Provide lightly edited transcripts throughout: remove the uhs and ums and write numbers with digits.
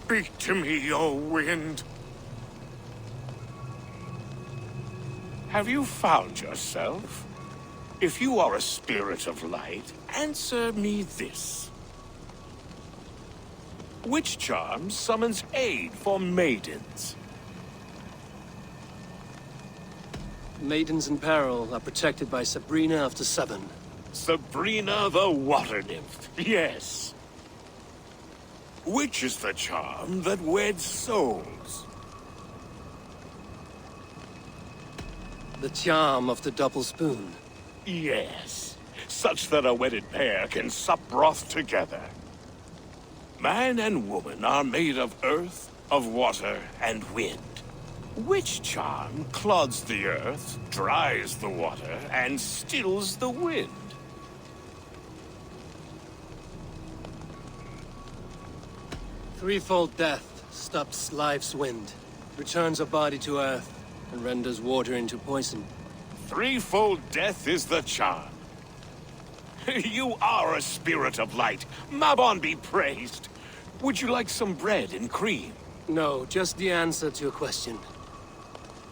Speak to me, O wind. Have you found yourself? If you are a spirit of light, answer me this. Which charm summons aid for maidens? Maidens in peril are protected by Sabrina of the Seven. Sabrina the water nymph, yes. Which is the charm that weds souls? The charm of the double spoon. Yes, such that a wedded pair can sup broth together. Man and woman are made of earth, of water, and wind. Which charm clods the earth, dries the water, and stills the wind? Threefold death stops life's wind, returns a body to earth, and renders water into poison. Threefold death is the charm. You are a spirit of light. Mabon be praised. Would you like some bread and cream? No, just the answer to your question.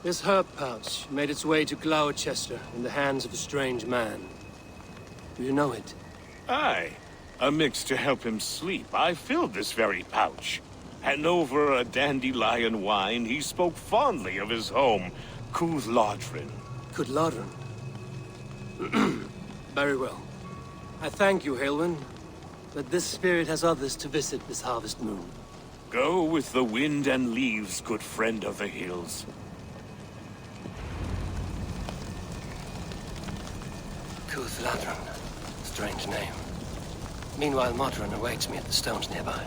This herb pouch made its way to Gloucester in the hands of a strange man. Do you know it? Aye. A mix to help him sleep. I filled this very pouch. And over a dandelion wine, he spoke fondly of his home, Cooth-Lodrin. Cooth-Lodrin? Very well. I thank you, Haelwyn. But this spirit has others to visit this harvest moon. Go with the wind and leaves, good friend of the hills. Cooth-Lodrin. Strange name. Meanwhile, Modron awaits me at the stones nearby.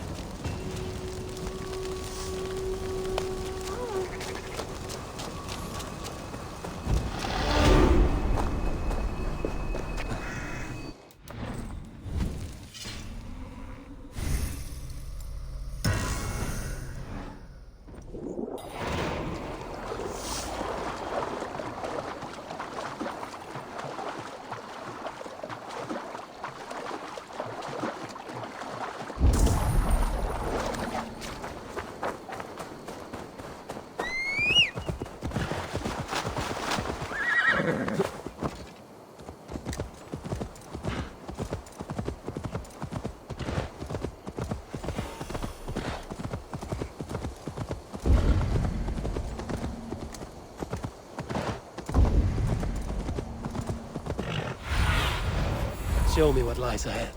Show me what lies ahead.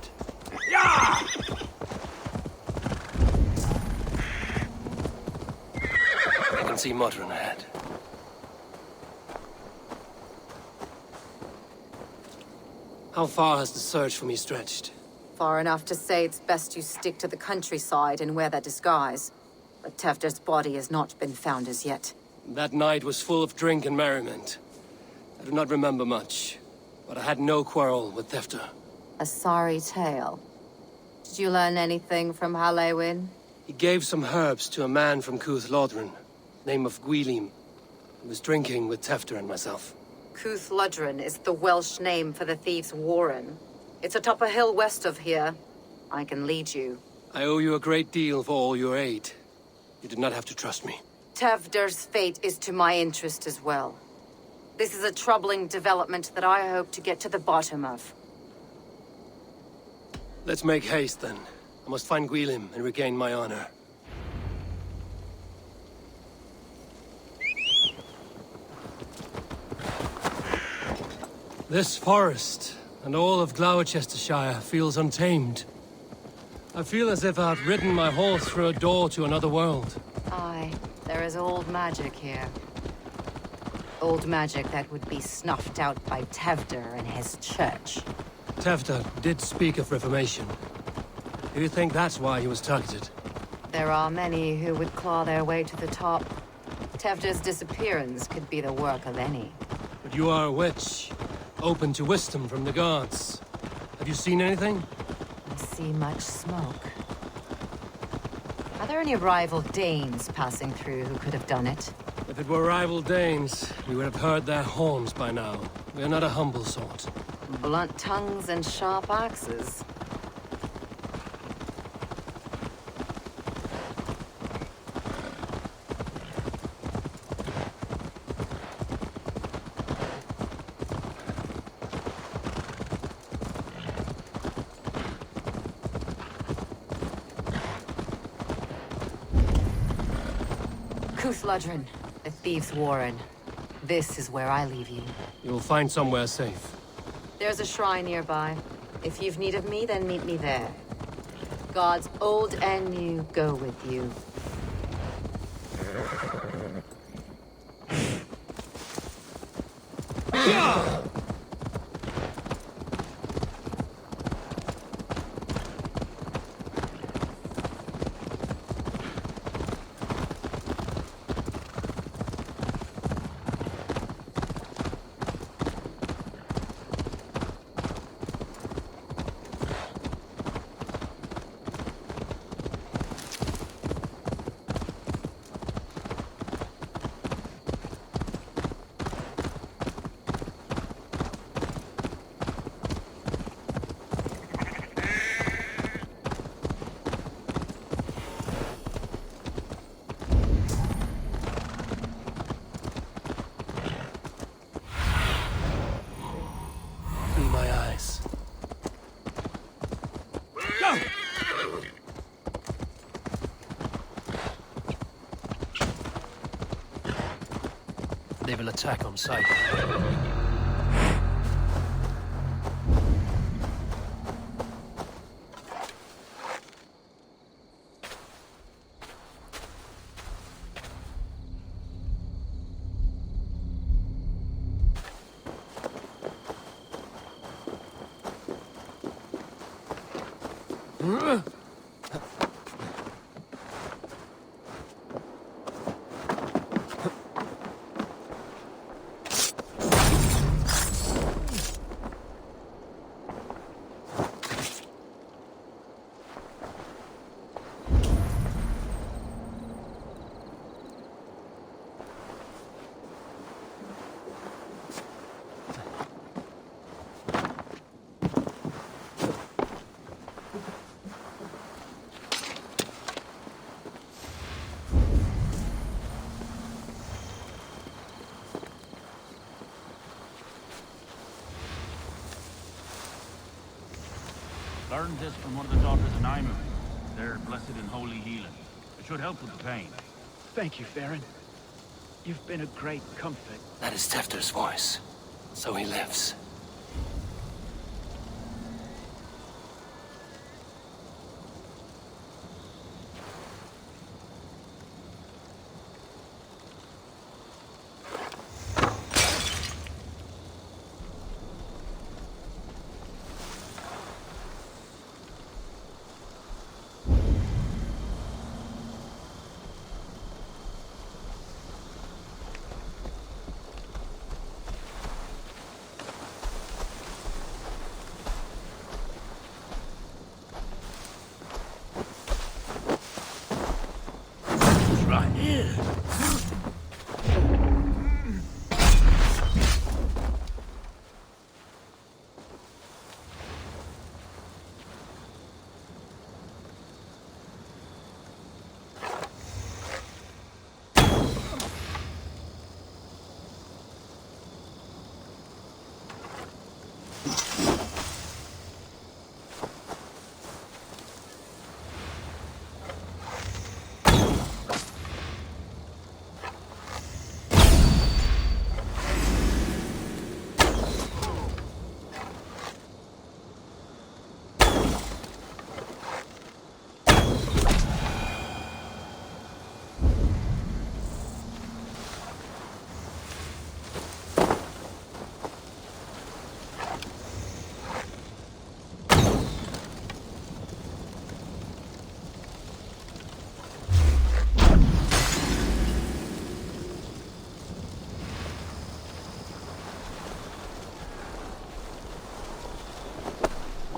Yeah! I can see Modron ahead. How far has the search for me stretched? Far enough to say it's best you stick to the countryside and wear that disguise. But Tefder's body has not been found as yet. That night was full of drink and merriment. I do not remember much, but I had no quarrel with Tefder. A sorry tale. Did you learn anything from Halewyn? He gave some herbs to a man from Cooth-Lodrin, name of Gwylim. He was drinking with Tefder and myself. Cooth-Lodrin is the Welsh name for the thieves' warren. It's atop a hill west of here. I can lead you. I owe you a great deal for all your aid. You did not have to trust me. Tefder's fate is to my interest as well. This is a troubling development that I hope to get to the bottom of. Let's make haste, then. I must find Gwylim and regain my honor. This forest, and all of Gloucestershire, feels untamed. I feel as if I'd ridden my horse through a door to another world. Aye, there is old magic here. Old magic that would be snuffed out by Tefder and his church. Tefder did speak of reformation. Do you think that's why he was targeted? There are many who would claw their way to the top. Tefder's disappearance could be the work of any. But you are a witch, open to wisdom from the gods. Have you seen anything? I see much smoke. Are there any rival Danes passing through who could have done it? If it were rival Danes, we would have heard their horns by now. We are not a humble sort. Blunt tongues and sharp axes. Uthludren, the Thieves' Warren. This is where I leave you. You'll find somewhere safe. There's a shrine nearby. If you've need of me, then meet me there. Gods old and new go with you. Be my eyes. Go! They will attack on sight. Learned this from one of the daughters of Eivor. They're blessed in holy healing. It should help with the pain. Thank you, Farron. You've been a great comfort. That is Tefter's voice. So he lives. Right here.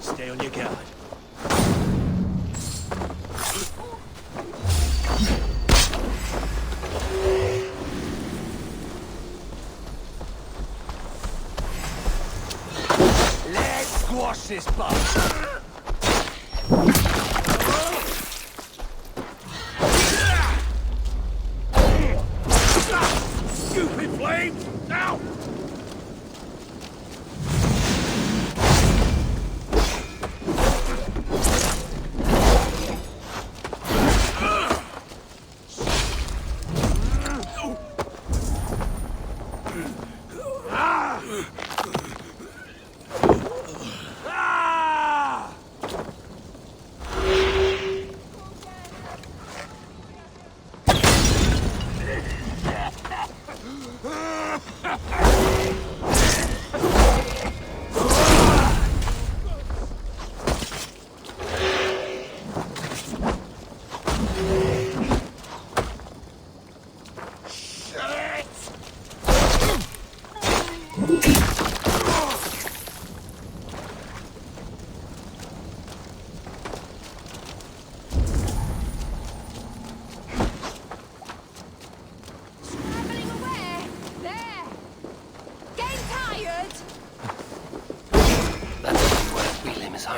Stay on your guard. Let's squash this bug. Stupid flames! Now!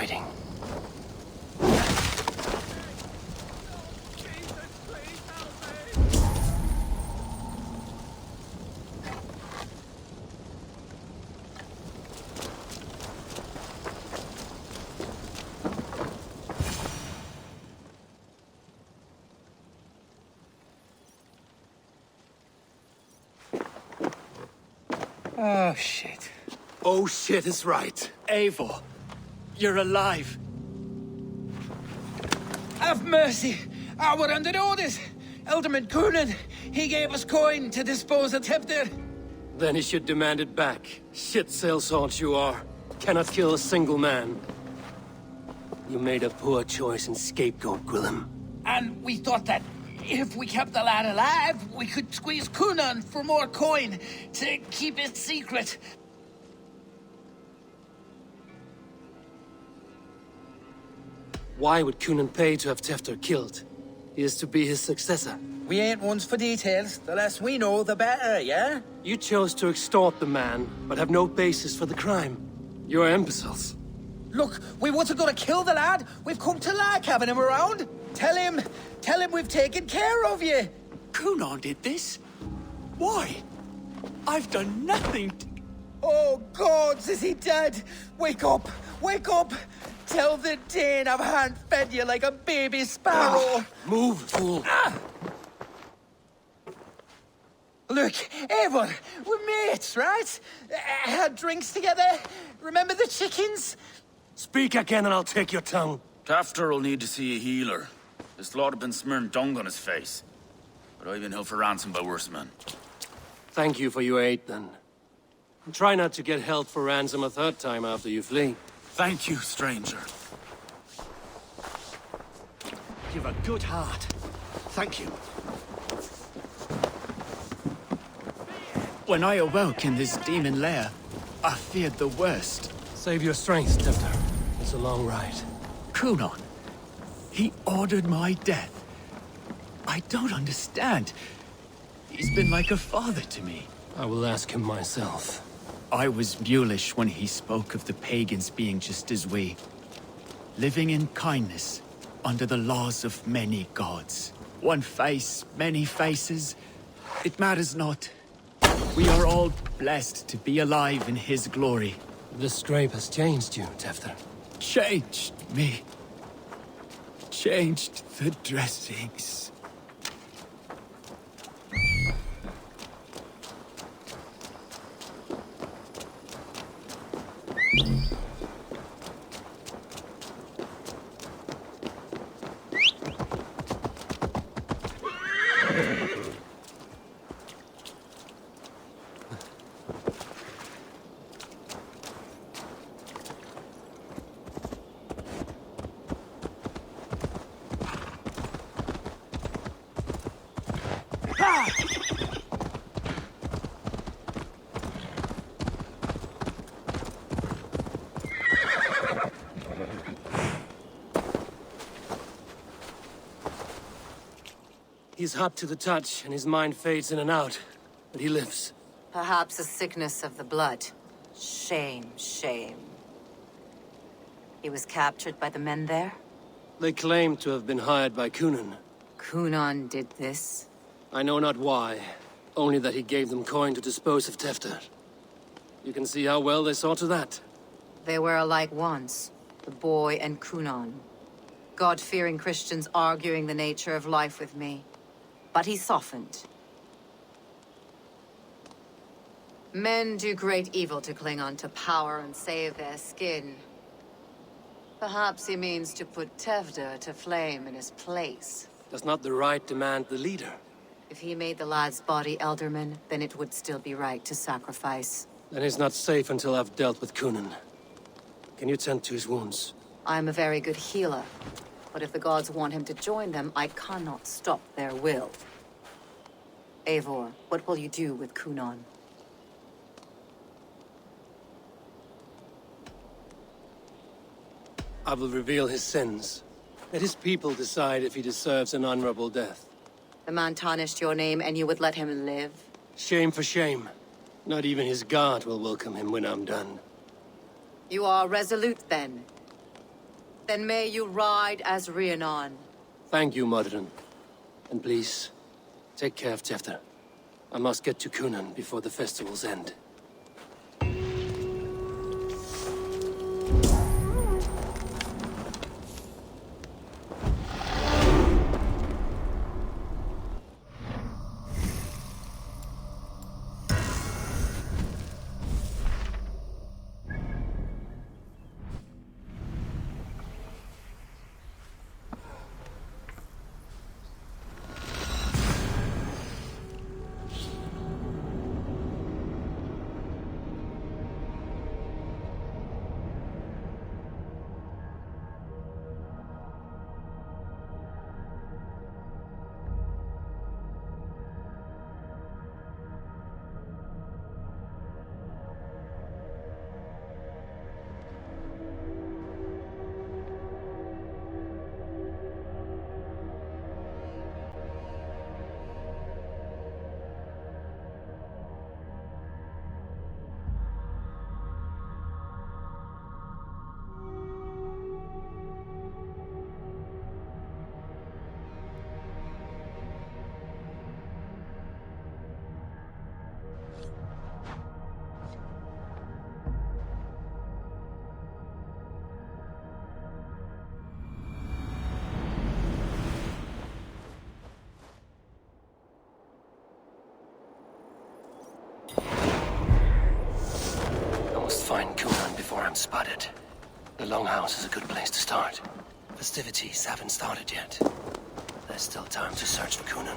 fighting. Oh, shit. Oh shit is right. Eivor, you're alive. Have mercy. We're under orders. Alderman Coonan, he gave us coin to dispose of Tevdir. Then he should demand it back. Shit sellsword you are. Cannot kill a single man. You made a poor choice in scapegoat, Gwillem. And we thought that if we kept the lad alive, we could squeeze Coonan for more coin to keep it secret. Why would Coonan pay to have Tefter killed? He is to be his successor. We ain't ones for details. The less we know, the better, yeah? You chose to extort the man, but have no basis for the crime. You're imbeciles. Look, we wasn't gonna kill the lad. We've come to like having him around. Tell him we've taken care of you. Coonan did this? Why? I've done nothing to... Oh, gods, is he dead? Wake up! Wake up! Tell the Dane I've hand-fed you like a baby sparrow. Move, fool. Look, Eivor, we're mates, right? Had drinks together. Remember the chickens? Speak again and I'll take your tongue. Tafter will need to see a healer. This lord have been smearing dung on his face. But I've been held for ransom by worse men. Thank you for your aid, then. And try not to get held for ransom a third time after you flee. Thank you, stranger. You've a good heart. Thank you. When I awoke in this demon lair, I feared the worst. Save your strength, Tefter. It's a long ride. Coonan, he ordered my death. I don't understand. He's been like a father to me. I will ask him myself. I was mulish when he spoke of the pagans being just as we. Living in kindness, under the laws of many gods. One face, many faces. It matters not. We are all blessed to be alive in his glory. The scrape has changed you, Tefter. Changed me. Changed the dressings. He's hot to the touch, and his mind fades in and out. But he lives. Perhaps a sickness of the blood. Shame, shame. He was captured by the men there? They claim to have been hired by Coonan. Coonan did this? I know not why. Only that he gave them coin to dispose of Tefter. You can see how well they saw to that. They were alike once, the boy and Coonan. God-fearing Christians arguing the nature of life with me. But he softened. Men do great evil to cling on to power and save their skin. Perhaps he means to put Tevder to flame in his place. Does not the right demand the leader? If he made the lad's body Elderman, then it would still be right to sacrifice. Then he's not safe until I've dealt with Coonan. Can you tend to his wounds? I am a very good healer. But if the gods want him to join them, I cannot stop their will. Eivor, what will you do with Coonan? I will reveal his sins. Let his people decide if he deserves an honorable death. The man tarnished your name and you would let him live? Shame for shame. Not even his guard will welcome him when I'm done. You are resolute then. Then may you ride as Rhiannon. Thank you, Modern. And please, take care of Tefter. I must get to Cunan before the festivals end. Find Cunan before I'm spotted. The Longhouse is a good place to start. Festivities haven't started yet. There's still time to search for Cunan.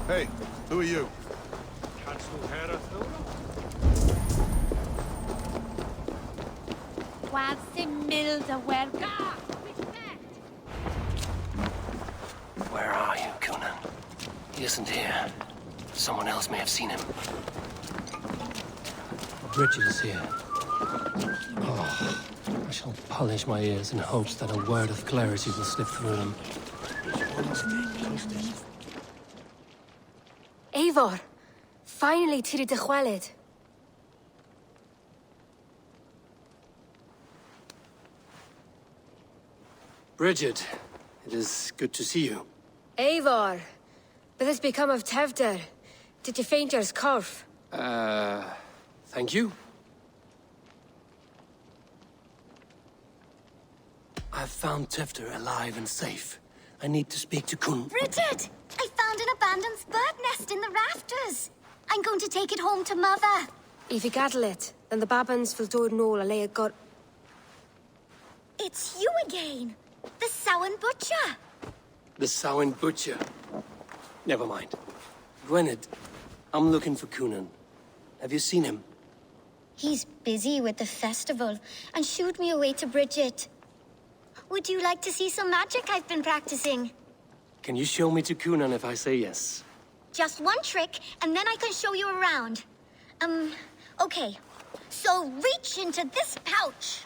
Hey, who are you? Where are you, Cunan? He isn't here. Someone else may have seen him. Bridget is here. Oh, I shall polish my ears in hopes that a word of clarity will slip through them. Eivor, finally tiri de chwaled. Bridget, it is good to see you. Eivor, what has become of Tevder? Did you faint your scarf? Thank you. I've found Tefter alive and safe. I need to speak to Kun. Bridget! I found an abandoned bird nest in the rafters. I'm going to take it home to Mother. If you gather it, then the Babans will do it all a got. It's you again. The Samhain Butcher. The Samhain Butcher. Never mind. Gwynedd, I'm looking for Cunan. Have you seen him? He's busy with the festival and shooed me away to Bridget. Would you like to see some magic I've been practicing? Can you show me to Cunan if I say yes? Just one trick, and then I can show you around. Okay. So reach into this pouch.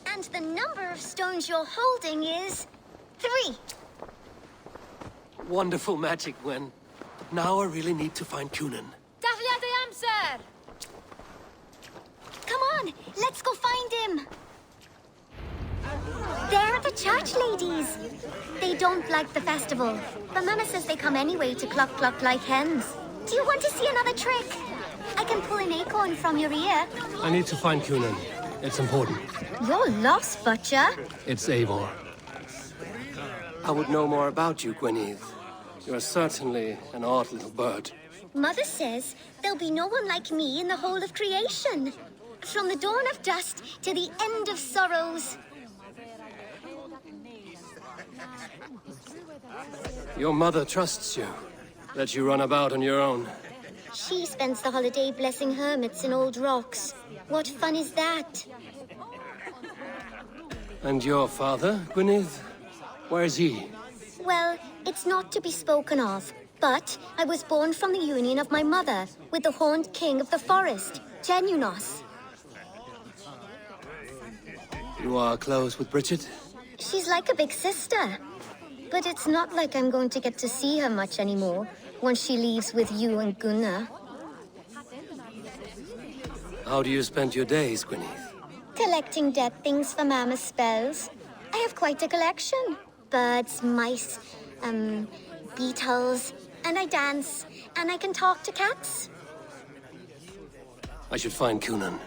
And the number of stones you're holding is 3. Wonderful magic, Gwen. Now I really need to find Cunan. Come on, let's go find him. They're the church ladies. They don't like the festival, but Mama says they come anyway to cluck cluck like hens. Do you want to see another trick? I can pull an acorn from your ear. I need to find Cunan. It's important. You're lost, Butcher. It's Eivor. I would know more about you, Gwynedd. You are certainly an odd little bird. Mother says there'll be no one like me in the whole of creation. From the dawn of dust to the end of sorrows. Your mother trusts you. Let you run about on your own. She spends the holiday blessing hermits in old rocks. What fun is that? And your father, Gwynedd? Where is he? Well, it's not to be spoken of, but I was born from the union of my mother with the horned king of the forest, Genunos. You are close with Bridget? She's like a big sister. But it's not like I'm going to get to see her much anymore once she leaves with you and Gunnar. How do you spend your days, Gwynedd? Collecting dead things for Mama's spells. I have quite a collection. Birds, mice, beetles, and I dance, and I can talk to cats. I should find Cunan.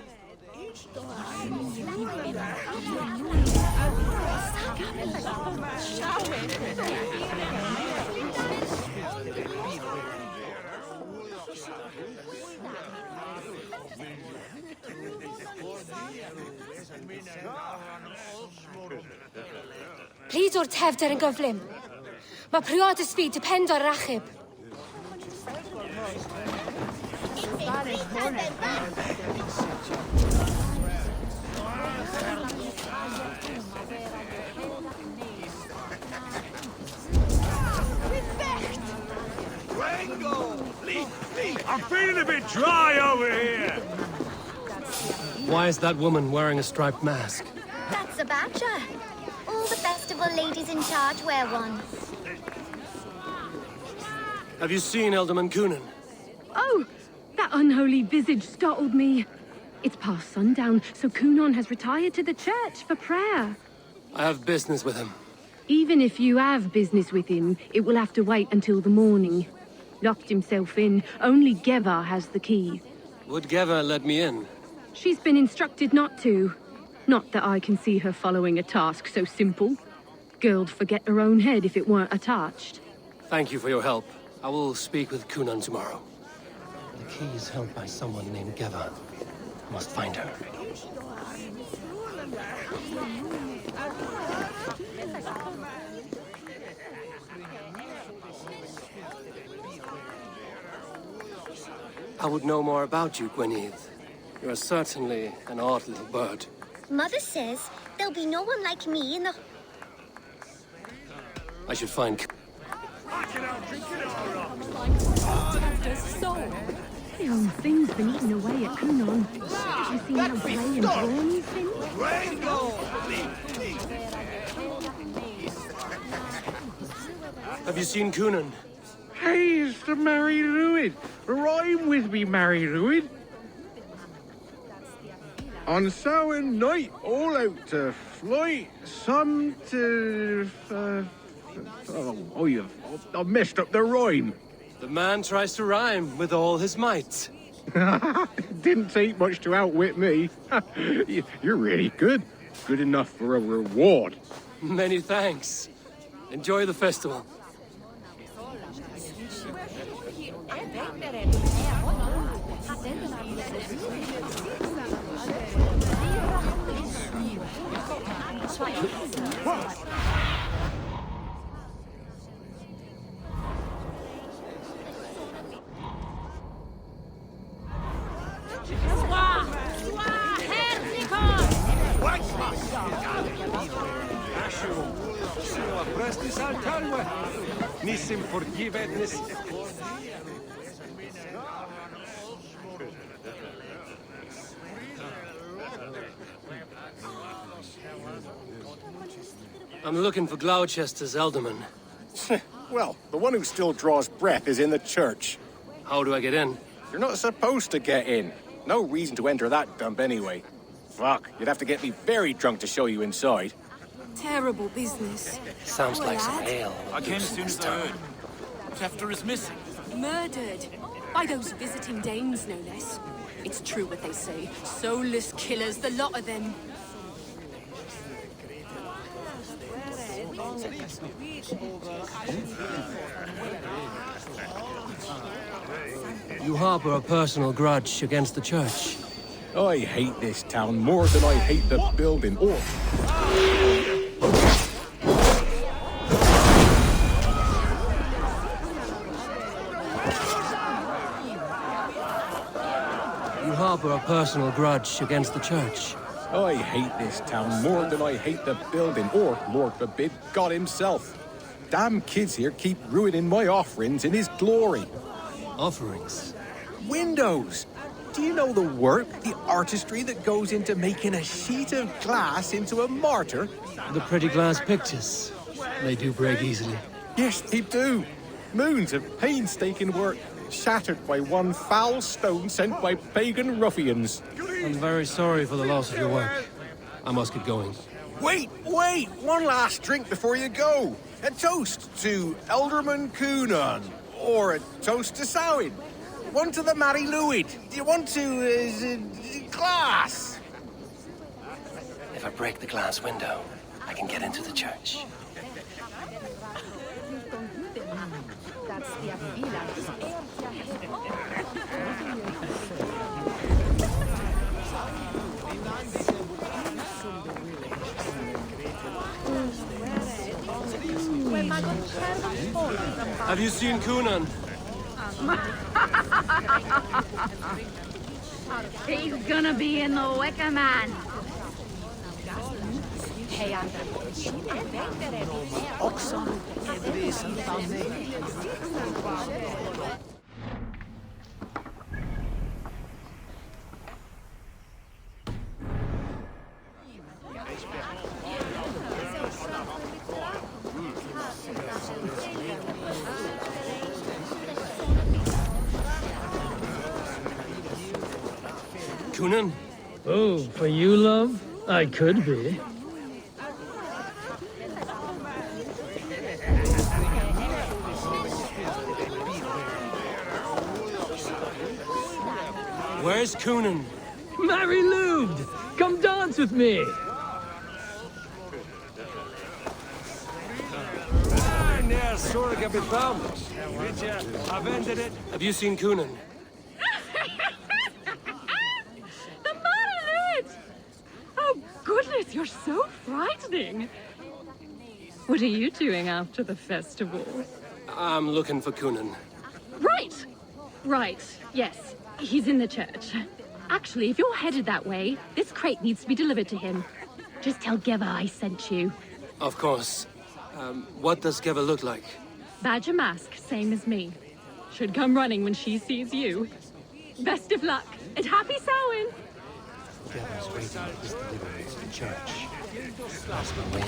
Please o'r tefder yn gyflym. Mae priodas fi depend o'r achub. I'm feeling a bit dry over here. Why is that woman wearing a striped mask? That's a badger. All the festival ladies in charge wear one. Have you seen Elderman Cunan? Oh, that unholy visage startled me. It's past sundown, so Cunan has retired to the church for prayer. I have business with him. Even if you have business with him, it will have to wait until the morning. Locked himself in. Only Geva has the key. Would Geva let me in? She's been instructed not to. Not that I can see her following a task so simple. Girl'd forget her own head if it weren't attached. Thank you for your help. I will speak with Cunan tomorrow. The key is held by someone named Geva. Must find her. I would know more about you, Gwynedd. You are certainly an odd little bird. Mother says there'll be no one like me in the... I should find... The old thing's been eating away at Cunan. Have you seen how grey and drawn he's been? Have you seen Cunan? Hey, it's the Mary Ruin. Rhyme with me, Mary Ruin. On Samhain night, all out to flight, some to... I've messed up the rhyme. The man tries to rhyme with all his might. Didn't take much to outwit me. You're really good. Good enough for a reward. Many thanks. Enjoy the festival. I'm looking for Gloucester's Elderman. Well, the one who still draws breath is in the church. How do I get in? You're not supposed to get in. No reason to enter that dump anyway. Fuck, you'd have to get me very drunk to show you inside. Terrible business. Sounds like some ale. I came as soon as I heard. Tefter is missing. Murdered. By those visiting Danes, no less. It's true what they say. Soulless killers, the lot of them. You harbor a personal grudge against the church. I hate this town more than I hate the building. harbor a personal grudge against the church. I hate this town more than I hate the building, or, Lord forbid, God himself. Damn kids here keep ruining my offerings in his glory. Offerings? Windows! Do you know the work, the artistry that goes into making a sheet of glass into a martyr? The pretty glass pictures. They do break easily. Yes, they do. Moons of painstaking work, shattered by one foul stone sent by pagan ruffians. I'm very sorry for the loss of your work. I must get going. Wait! One last drink before you go. A toast to Elderman Coonan. Or a toast to Samhain. One to the Mary Louis. Do you want to, glass? If I break the glass window, I can get into the church. Have you seen Coonan? He's gonna be in the Wicker Man. Coonan? Oh, for you, love? I could be. Where's Coonan? Mary Lubed! Come dance with me! Have you seen Coonan? Oh, goodness, you're so frightening. What are you doing after the festival? I'm looking for Coonan. Right, yes. He's in the church. Actually, if you're headed that way, this crate needs to be delivered to him. Just tell Geva I sent you. Of course. What does Geva look like? Badger mask, same as me. Should come running when she sees you. Best of luck, and happy Samhain! Geva's waiting his delivery to the church. That's my way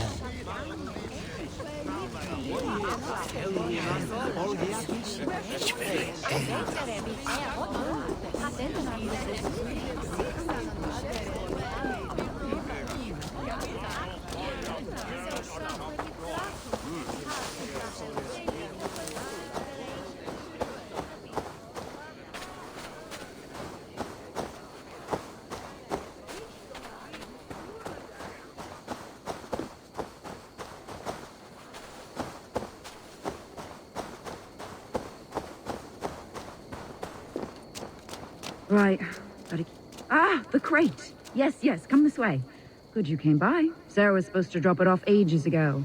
Right. The crate. Yes, come this way. Good you came by. Sarah was supposed to drop it off ages ago.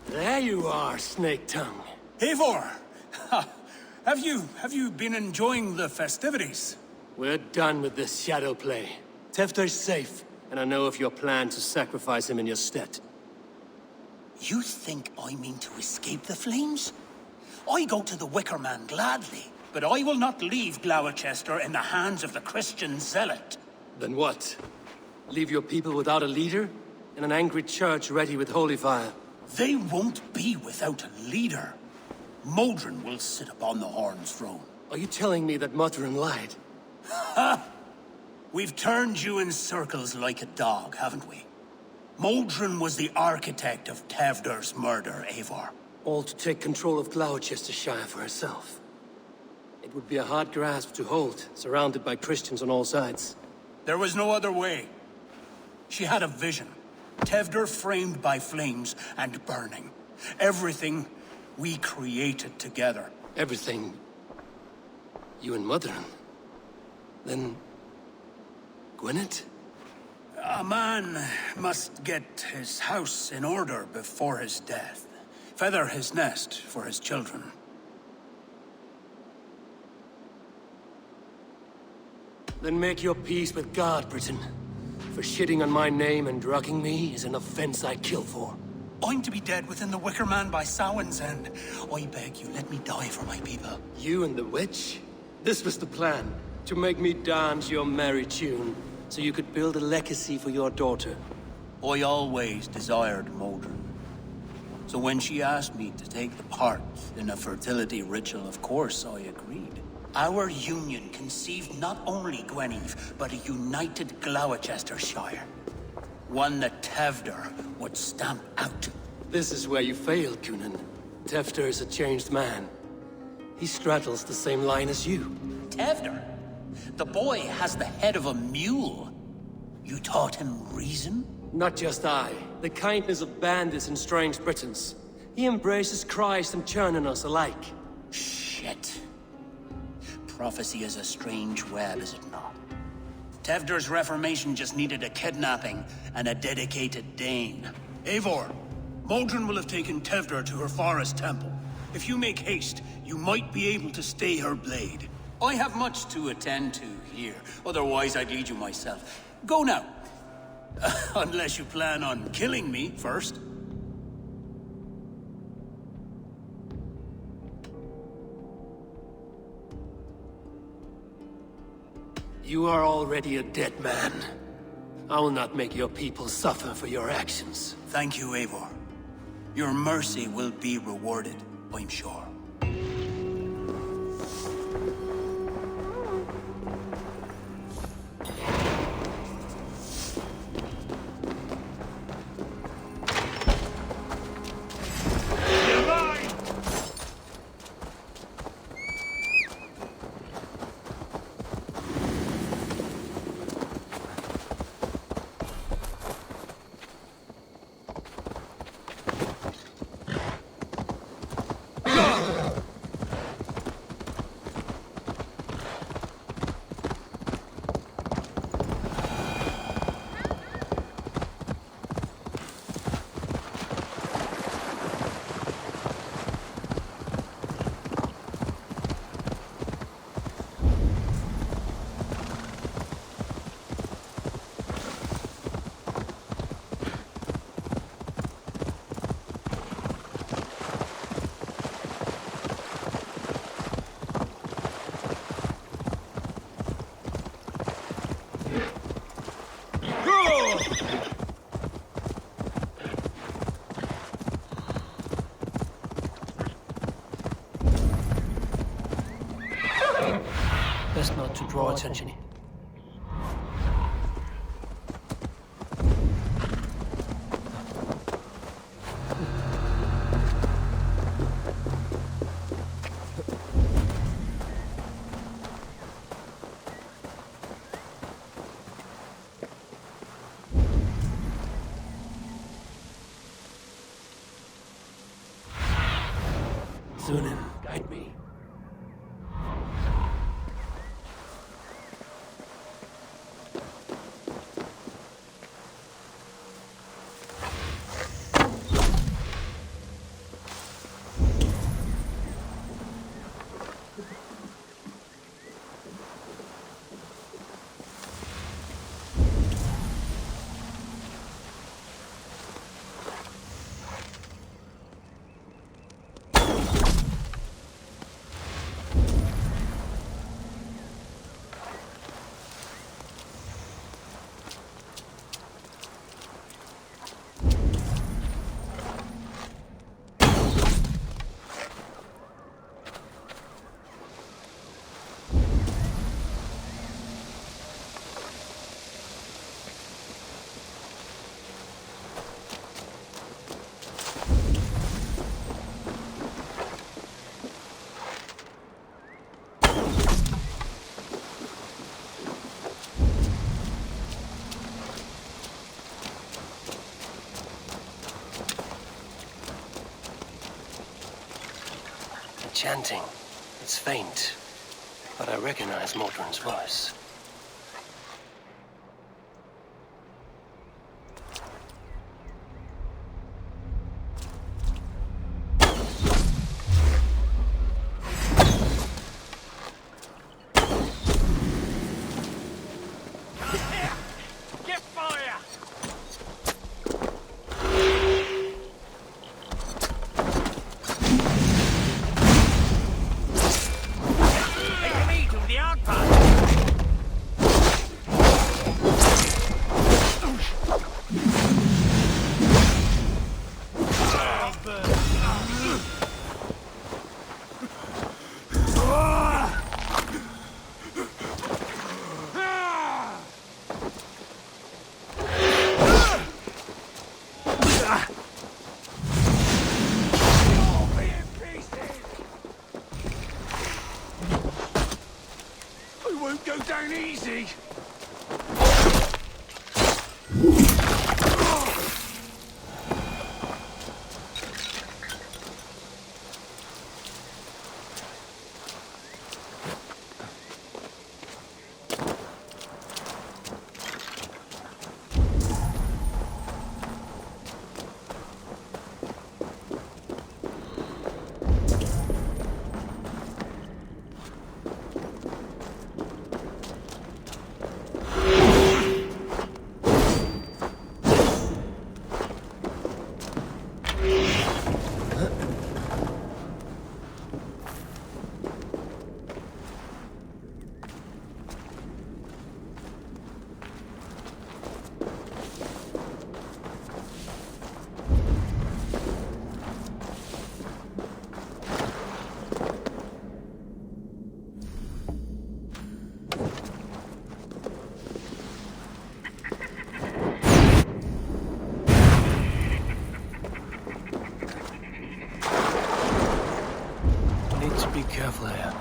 There you are, Snake Tongue. Eivor! Have you been enjoying the festivities? We're done with this shadow play. Tefter's safe, and I know of your plan to sacrifice him in your stead. You think I mean to escape the flames? I go to the Wicker Man gladly. But I will not leave Gloucester in the hands of the Christian zealot. Then what? Leave your people without a leader? And an angry church ready with holy fire? They won't be without a leader. Modron will sit upon the Horn's throne. Are you telling me that Modron lied? Ha! We've turned you in circles like a dog, haven't we? Modron was the architect of Tevder's murder, Eivor. All to take control of Gloucestershire for herself. It would be a hard grasp to hold, surrounded by Christians on all sides. There was no other way. She had a vision. Tevder framed by flames and burning. Everything we created together. Everything? You and Modron? Then... Gwyneth? A man must get his house in order before his death. Feather his nest for his children. Then make your peace with God, Britain. For shitting on my name and drugging me is an offense I kill for. I'm to be dead within the Wicker Man by Samhain's end. I beg you, let me die for my people. You and the witch? This was the plan. To make me dance your merry tune, so you could build a legacy for your daughter. I always desired Modron. So when she asked me to take the part in a fertility ritual, of course I agreed. Our union conceived not only Gweneve, but a united Gloucestershire. One that Tevder would stamp out. This is where you failed, Cunan. Tevder is a changed man. He straddles the same line as you. Tevder? The boy has the head of a mule. You taught him reason? Not just I. The kindness of bandits and strange Britons. He embraces Christ and churning us alike. Shit. Prophecy is a strange web, is it not? Tevder's reformation just needed a kidnapping and a dedicated Dane. Eivor, Modron will have taken Tevder to her forest temple. If you make haste, you might be able to stay her blade. I have much to attend to here, otherwise I'd lead you myself. Go now. Unless you plan on killing me first. You are already a dead man. I will not make your people suffer for your actions. Thank you, Eivor. Your mercy will be rewarded, I'm sure. Best not to draw attention. Sunan, guide me. chanting. It's faint, but I recognize Mordrin's voice. Go down easy. Be careful here.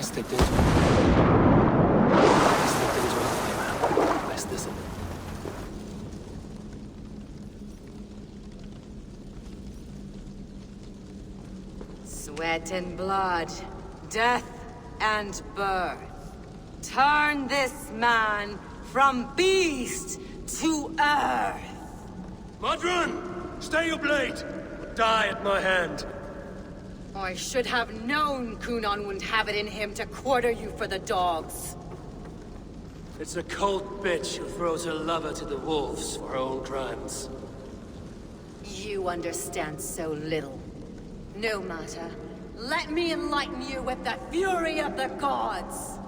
I stepped into it. I stepped into a nightmare. Best listen. Sweat and blood, death and birth. Turn this man from beast to earth. Modron! Stay your blade! Or die at my hand. I should have known Kunon wouldn't have it in him to quarter you for the dogs. It's a cold bitch who throws her lover to the wolves for her own crimes. You understand so little. No matter. Let me enlighten you with the fury of the gods!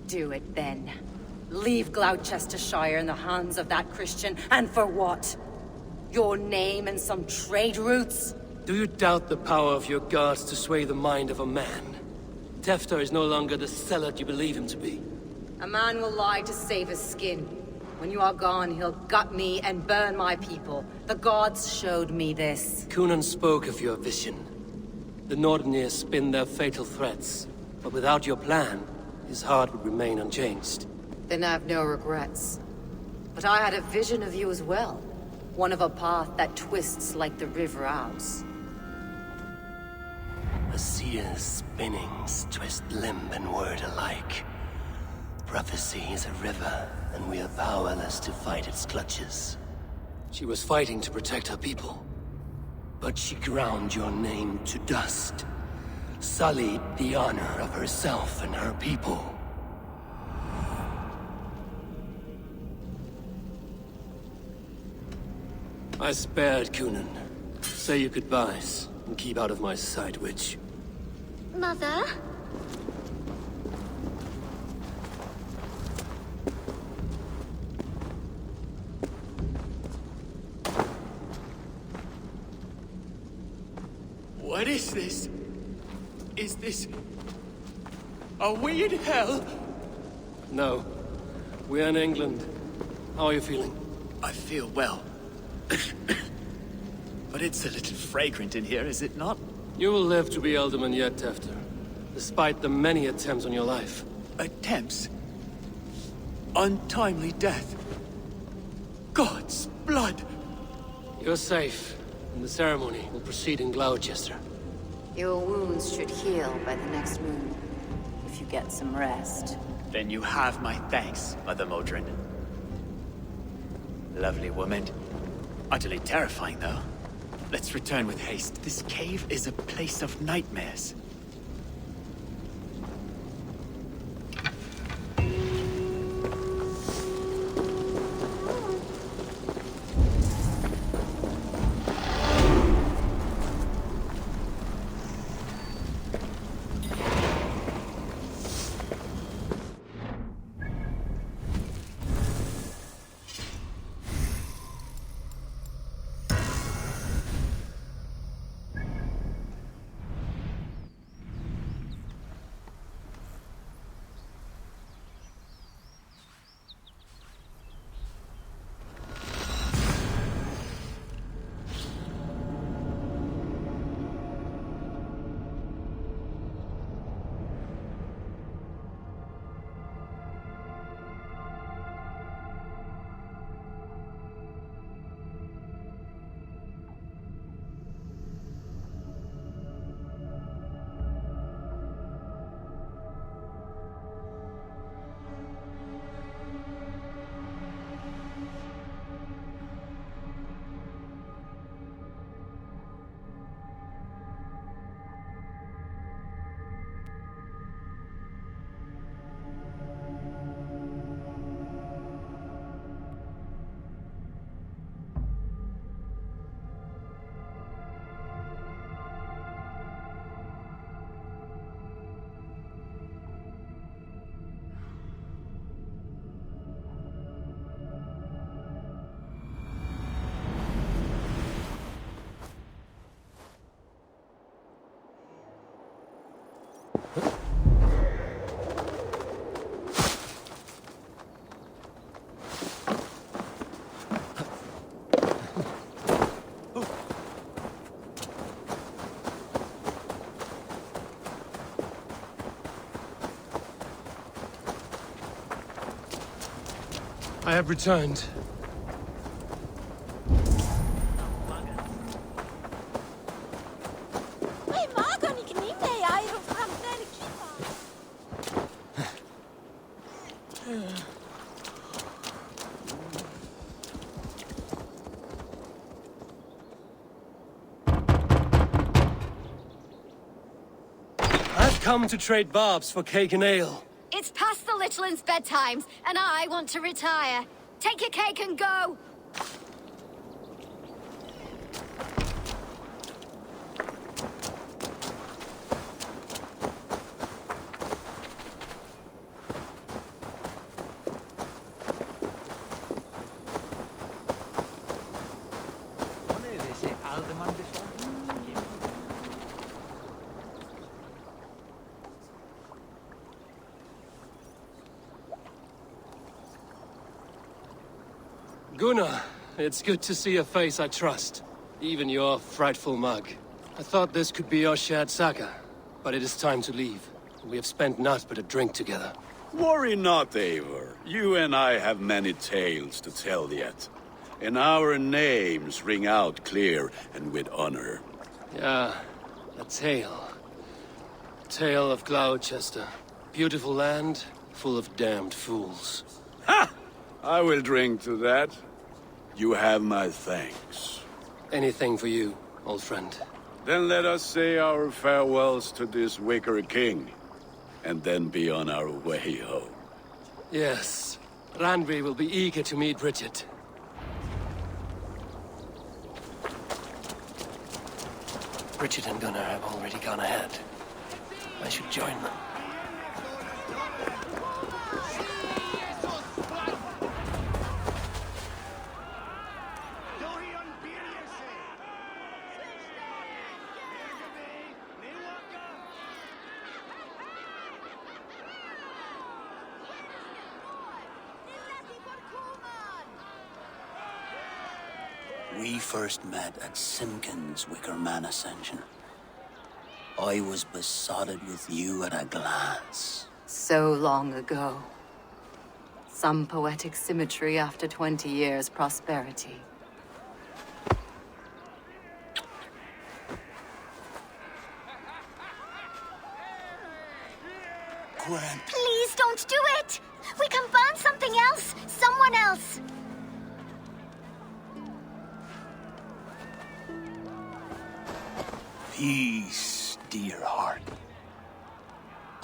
Do it then. Leave Gloucestershire in the hands of that Christian, and for what? Your name and some trade routes? Do you doubt the power of your gods to sway the mind of a man? Tefter is no longer the zealot you believe him to be. A man will lie to save his skin. When you are gone, he'll gut me and burn my people. The gods showed me this. Kunon spoke of your vision. The Nordenir spin their fatal threats, but without your plan, his heart would remain unchanged. Then I have no regrets. But I had a vision of you as well. One of a path that twists like the river Ouse. A seer's spinnings twist limb and word alike. Prophecy is a river, and we are powerless to fight its clutches. She was fighting to protect her people. But she ground your name to dust. Sullied the honor of herself and her people. I spared Kunon. Say your goodbyes, and keep out of my sight, witch. Mother? What is this? Is this... Are we in hell? No. We're in England. How are you feeling? I feel well. But it's a little fragrant in here, is it not? You will live to be Alderman yet, Tefter. Despite the many attempts on your life. Attempts? Untimely death? God's blood! You're safe, and the ceremony will proceed in Gloucester. Your wounds should heal by the next moon, if you get some rest. Then you have my thanks, Mother Modron. Lovely woman. Utterly terrifying, though. Let's return with haste. This cave is a place of nightmares. I have returned. I've come to trade barbs for cake and ale. It's past the little one's bedtimes, and I want to retire. Take your cake and go! Gunnar, it's good to see a face I trust. Even your frightful mug. I thought this could be our shared saga, but it is time to leave. We have spent naught but a drink together. Worry not, Eivor. You and I have many tales to tell yet. And our names ring out clear and with honor. Yeah, a tale. Tale of Gloucester. Beautiful land, full of damned fools. Ha! I will drink to that. You have my thanks. Anything for you, old friend. Then let us say our farewells to this wicker king, and then be on our way home. Yes, Randvi will be eager to meet Bridget. Bridget and Gunnar have already gone ahead. I should join them. We first met at Simpkins' Wicker Man Ascension. I was besotted with you at a glance. So long ago. Some poetic symmetry after 20 years' prosperity. Gwen. Please don't do it! We can burn something else! Someone else! Peace, dear heart.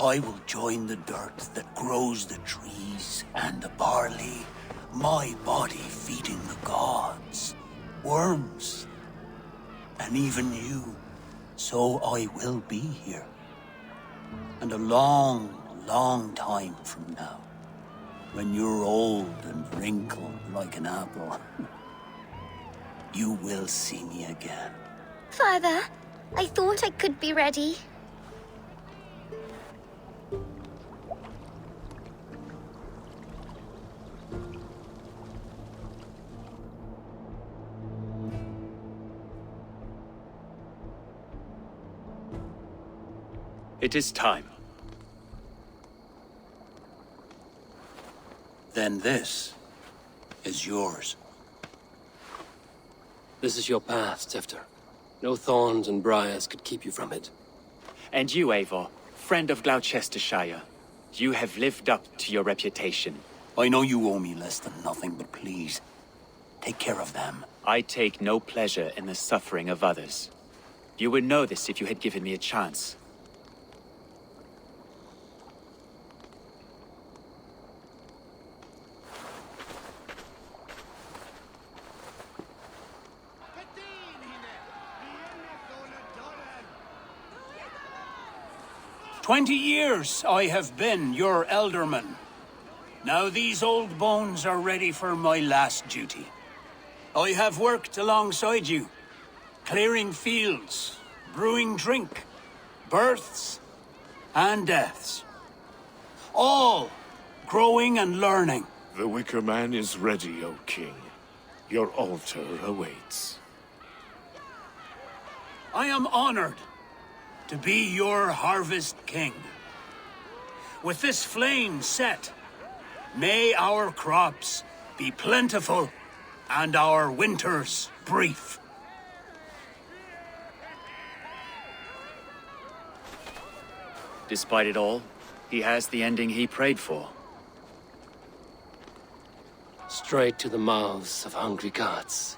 I will join the dirt that grows the trees and the barley, my body feeding the gods, worms, and even you. So I will be here. And a long, long time from now, when you're old and wrinkled like an apple, you will see me again. Father, I thought I could be ready. It is time. Then this is yours. This is your path, Tifter. No thorns and briars could keep you from it. And you, Eivor, friend of Gloucestershire, you have lived up to your reputation. I know you owe me less than nothing, but please, take care of them. I take no pleasure in the suffering of others. You would know this if you had given me a chance. "20 years I have been your elderman. Now these old bones are ready for my last duty. I have worked alongside you, clearing fields, brewing drink, births and deaths. All growing and learning. The Wicker Man is ready, O King. Your altar awaits. I am honored to be your harvest king. With this flame set, may our crops be plentiful, and our winters brief. Despite it all, he has the ending he prayed for. Straight to the mouths of hungry gods.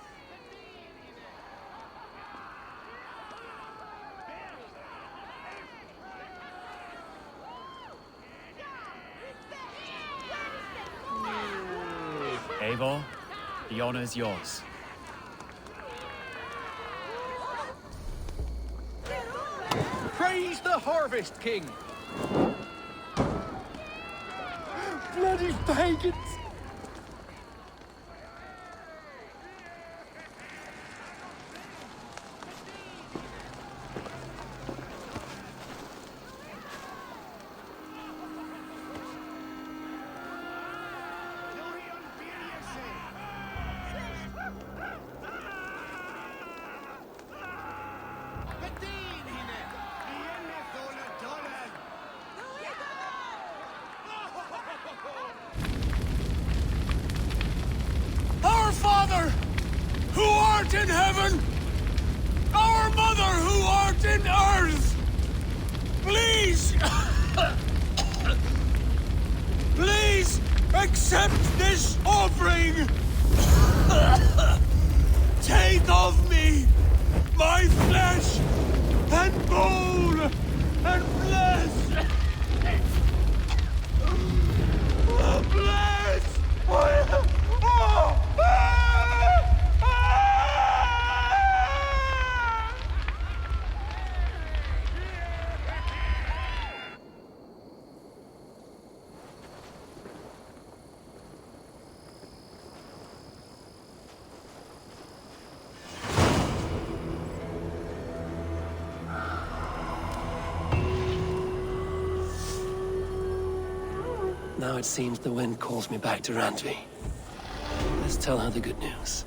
Eivor, the honor's yours. Praise the Harvest King! Bloody pagans! Our Father, who art in heaven, our Mother, who art in earth, please, please accept this offering. Take of me my flesh and bone and bless. Bless. Now it seems the wind calls me back to Randvi. Let's tell her the good news.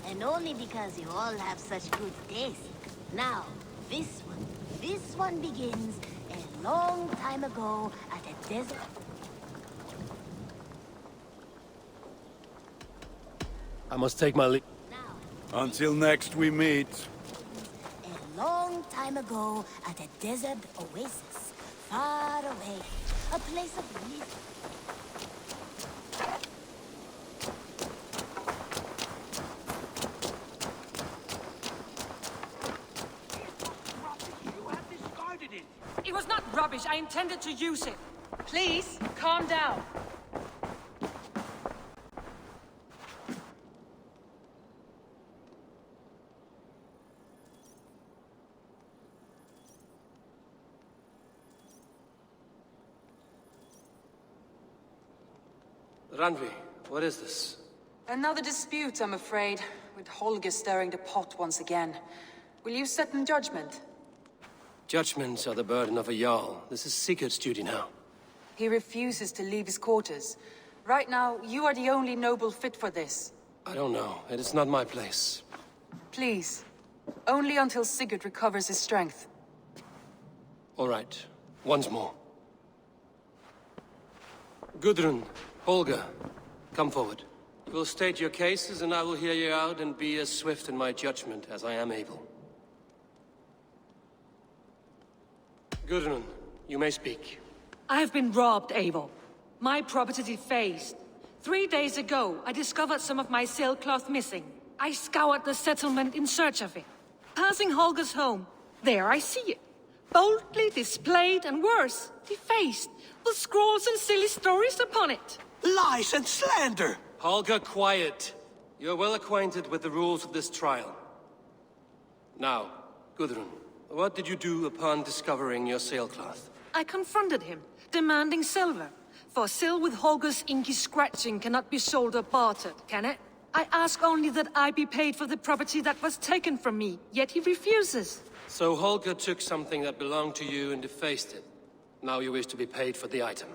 And only because you all have such good taste. Now, this one begins a long time ago at a desert. I must take my leave. Until next we meet. A long time ago at a desert oasis, far away, a place of myth. It was not rubbish. I intended to use it. Please, calm down. Randvi, what is this? Another dispute, I'm afraid, with Holger stirring the pot once again. Will you set in judgment? Judgments are the burden of a Jarl. This is Sigurd's duty now. He refuses to leave his quarters. Right now, you are the only noble fit for this. I don't know. It is not my place. Please. Only until Sigurd recovers his strength. All right. Once more. Gudrun, Holger, come forward. You will state your cases, and I will hear you out and be as swift in my judgment as I am able. Gudrun, you may speak. I have been robbed, Eivor. My property defaced. 3 days ago, I discovered some of my sailcloth missing. I scoured the settlement in search of it. Passing Holger's home, there I see it. Boldly displayed and worse, defaced, with scrolls and silly stories upon it. Lies and slander! Holger, quiet. You're well acquainted with the rules of this trial. Now, Gudrun, what did you do upon discovering your sailcloth? I confronted him, demanding silver. For sil with Holger's inky scratching cannot be sold or bartered, can it? I ask only that I be paid for the property that was taken from me, yet he refuses. So Holger took something that belonged to you and defaced it. Now you wish to be paid for the item.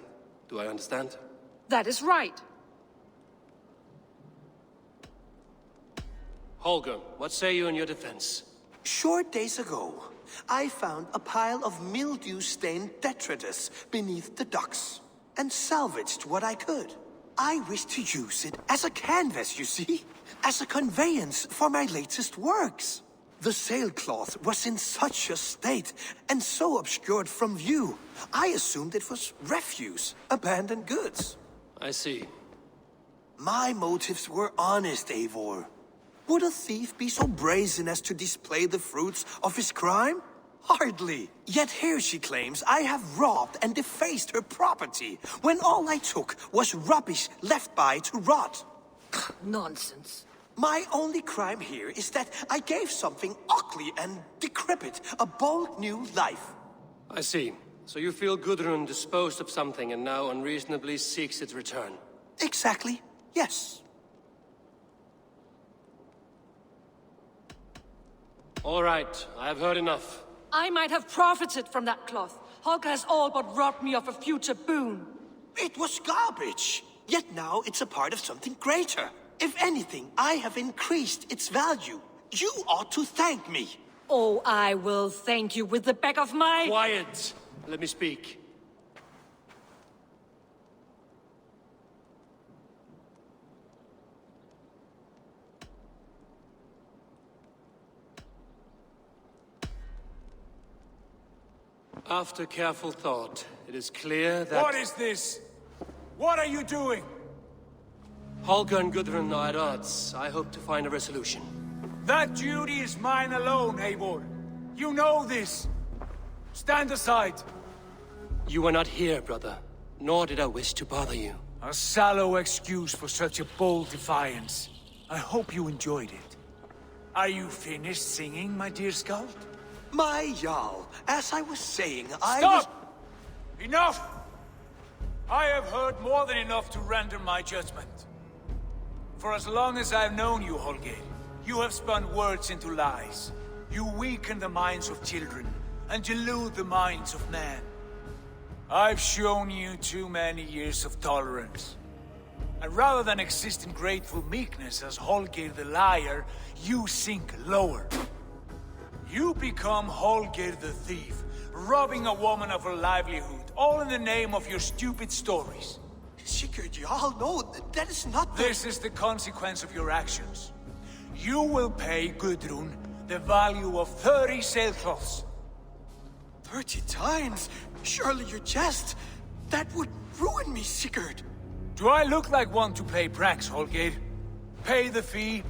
Do I understand? That is right. Holger, what say you in your defense? Short days ago, I found a pile of mildew-stained detritus beneath the docks, and salvaged what I could. I wish to use it as a canvas, you see? As a conveyance for my latest works. The sailcloth was in such a state, and so obscured from view, I assumed it was refuse, abandoned goods. I see. My motives were honest, Eivor. Would a thief be so brazen as to display the fruits of his crime? Hardly. Yet here she claims I have robbed and defaced her property, when all I took was rubbish left by to rot. Nonsense. My only crime here is that I gave something ugly and decrepit a bold new life. I see. So you feel Gudrun disposed of something and now unreasonably seeks its return? Exactly, yes. All right, I have heard enough. I might have profited from that cloth. Holger has all but robbed me of a future boon. It was garbage. Yet now it's a part of something greater. If anything, I have increased its value. You ought to thank me. Oh, I will thank you with the back of my... Quiet! Let me speak. After careful thought, it is clear that... What is this? What are you doing? Holger and Gudrun are at odds. I hope to find a resolution. That duty is mine alone, Eivor. You know this. Stand aside. You were not here, brother. Nor did I wish to bother you. A sallow excuse for such a bold defiance. I hope you enjoyed it. Are you finished singing, my dear Skald? My Jarl, as I was saying, Stop! Enough! I have heard more than enough to render my judgment. For as long as I've known you, Holger, you have spun words into lies. You weaken the minds of children, and delude the minds of men. I've shown you too many years of tolerance. And rather than exist in grateful meekness as Holgeir the liar, you sink lower. You become Holgeir the thief, robbing a woman of her livelihood, all in the name of your stupid stories. Sigurd, you all know that is not the... This is the consequence of your actions. You will pay Gudrun the value of 30 sailcloths. 30 times? Surely you jest. That would ruin me, Sigurd. Do I look like one to play pranks, Holgeir? Pay the fee,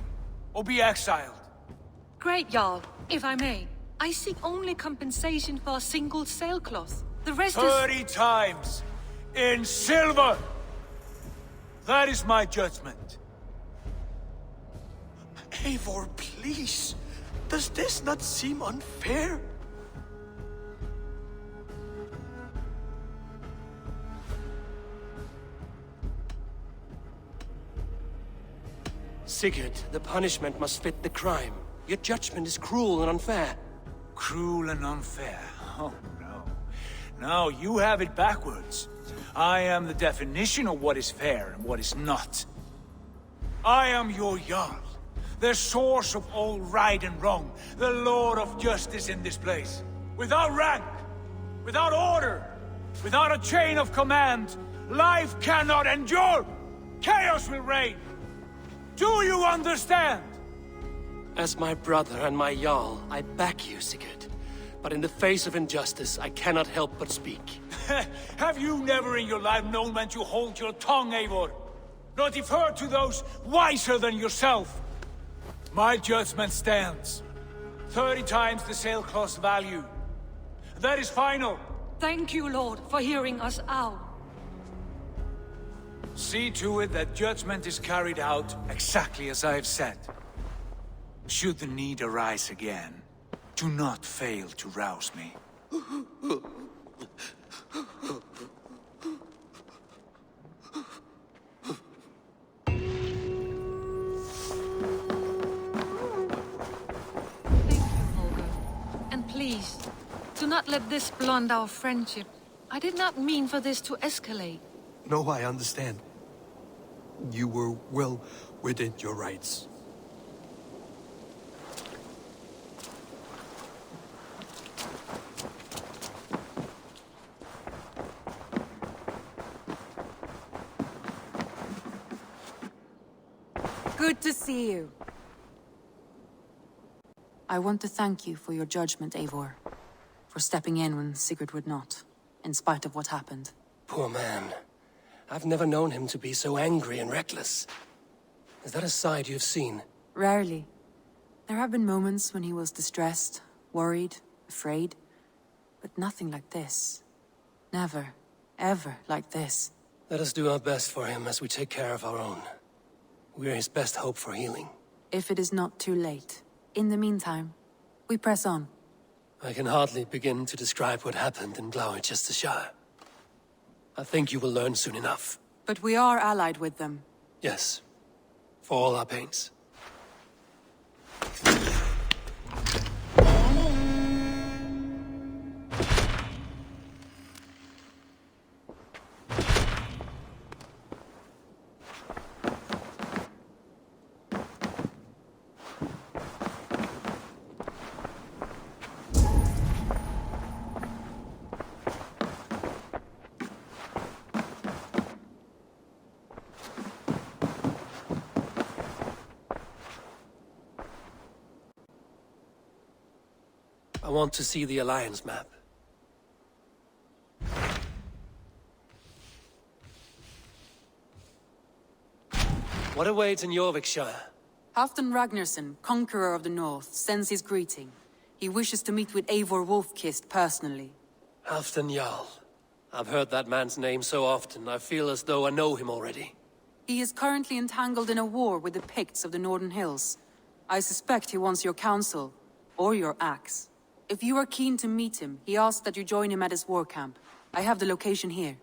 or be exiled. Great, Jarl. If I may, I seek only compensation for a single sailcloth. The rest 30 times! In silver! That is my judgment. Eivor, please. Does this not seem unfair? Sigurd, the punishment must fit the crime. Your judgment is cruel and unfair. Cruel and unfair? Oh, no. No, you have it backwards. I am the definition of what is fair and what is not. I am your Jarl, the source of all right and wrong, the Lord of justice in this place. Without rank, without order, without a chain of command, life cannot endure! Chaos will reign! Do you understand? As my brother and my Jarl, I back you, Sigurd. But in the face of injustice, I cannot help but speak. Have you never in your life known when to hold your tongue, Eivor? Nor defer to those wiser than yourself? My judgment stands. 30 times the sailcloth's value. That is final. Thank you, Lord, for hearing us out. See to it that judgment is carried out exactly as I have said. Should the need arise again, do not fail to rouse me. And please, do not let this blunt our friendship. I did not mean for this to escalate. No, I understand. You were well within your rights. Good to see you. I want to thank you for your judgment, Eivor. For stepping in when Sigurd would not, in spite of what happened. Poor man. I've never known him to be so angry and reckless. Is that a side you've seen? Rarely. There have been moments when he was distressed, worried, afraid. But nothing like this. Never, ever like this. Let us do our best for him as we take care of our own. We're his best hope for healing. If it is not too late. In the meantime, we press on. I can hardly begin to describe what happened in Gloucestershire. I think you will learn soon enough. But we are allied with them. Yes. For all our pains. I want to see the Alliance map. What awaits in Jorvikshire? Halfdan Ragnarsson, conqueror of the north, sends his greeting. He wishes to meet with Eivor Wolfkist personally. Halfdan Jarl. I've heard that man's name so often, I feel as though I know him already. He is currently entangled in a war with the Picts of the Northern Hills. I suspect he wants your counsel, or your axe. If you are keen to meet him, he asks that you join him at his war camp. I have the location here.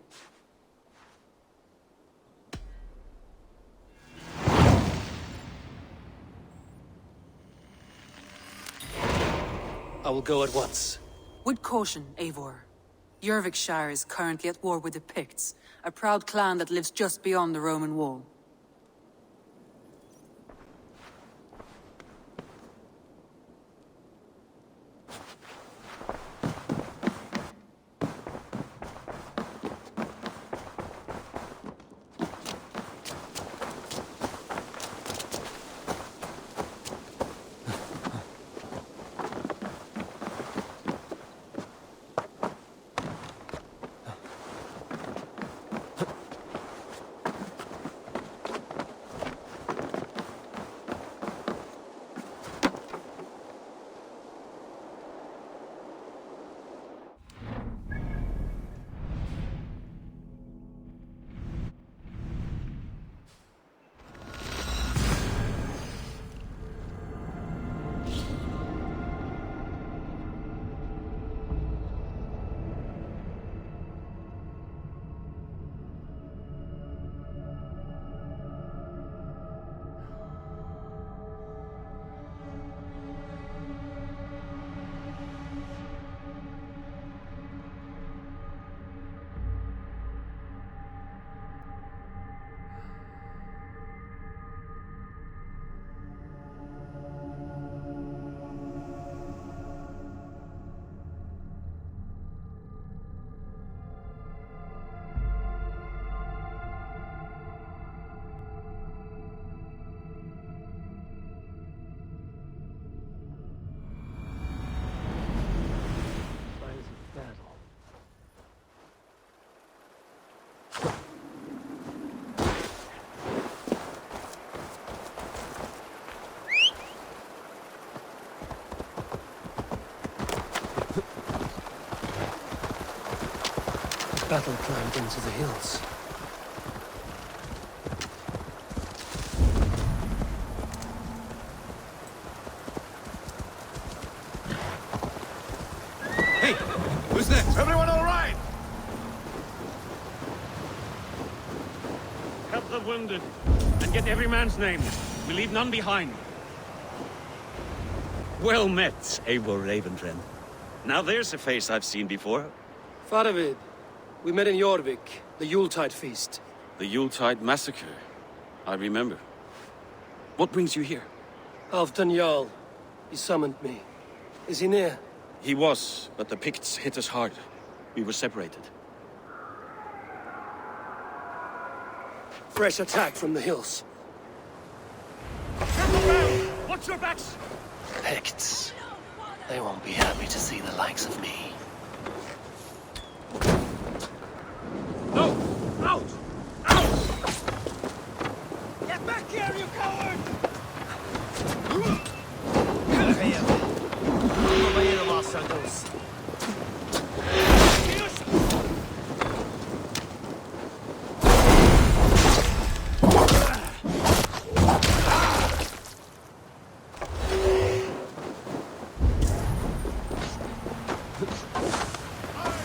I will go at once. With caution, Eivor. Jorvikshire is currently at war with the Picts, a proud clan that lives just beyond the Roman wall. battle climbed into the hills. Hey, who's next? Everyone all right? Help the wounded, and get every man's name. We leave none behind. Well met, Eivor Ravenfriend. Now there's a face I've seen before. Faravid, we met in Jorvik, the Yuletide feast. The Yuletide massacre. I remember. What brings you here? Halfdan Jarl. He summoned me. Is he near? He was, but the Picts hit us hard. We were separated. Fresh attack from the hills. Watch your backs! Picts. They won't be happy to see the likes of me. No! Out! Out! Get back here, you coward!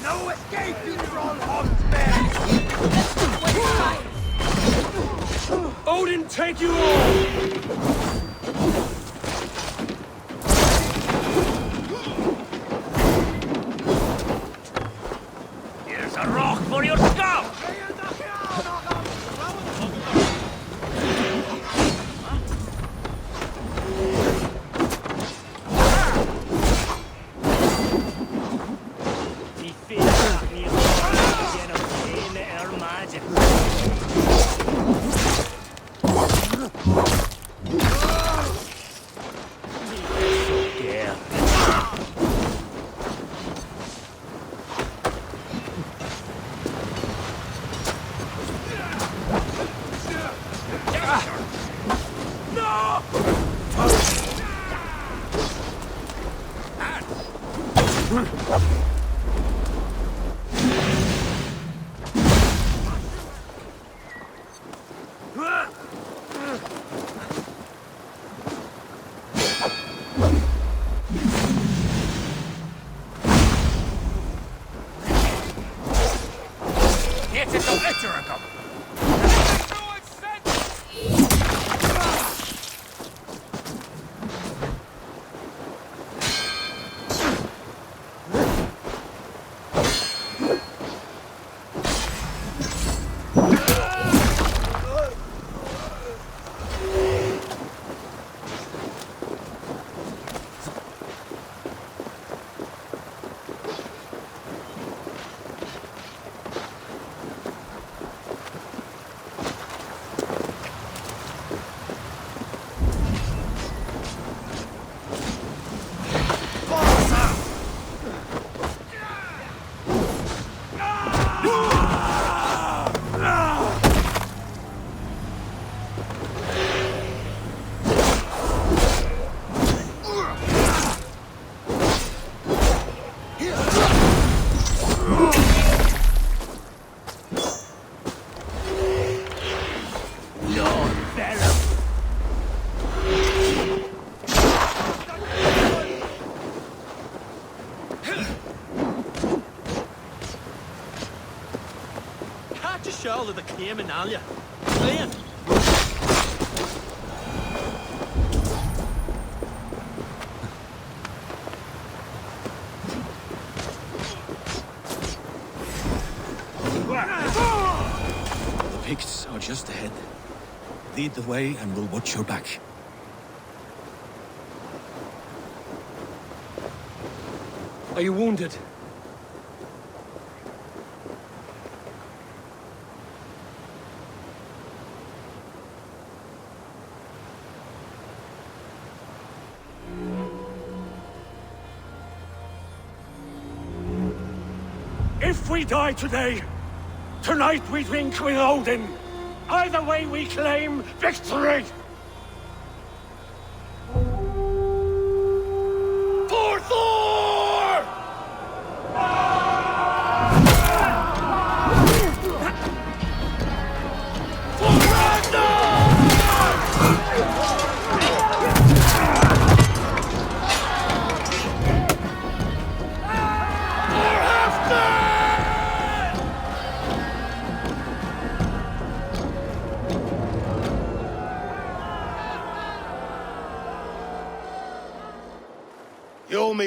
No escape, you troll horseman! Odin, take you all! Here's a rock for your skull! All of the claim in Alia. Playing. The Picts are just ahead. Lead the way and we'll watch your back. Are you wounded? If we die today, tonight we drink with Odin. Either way we claim victory! For Thor!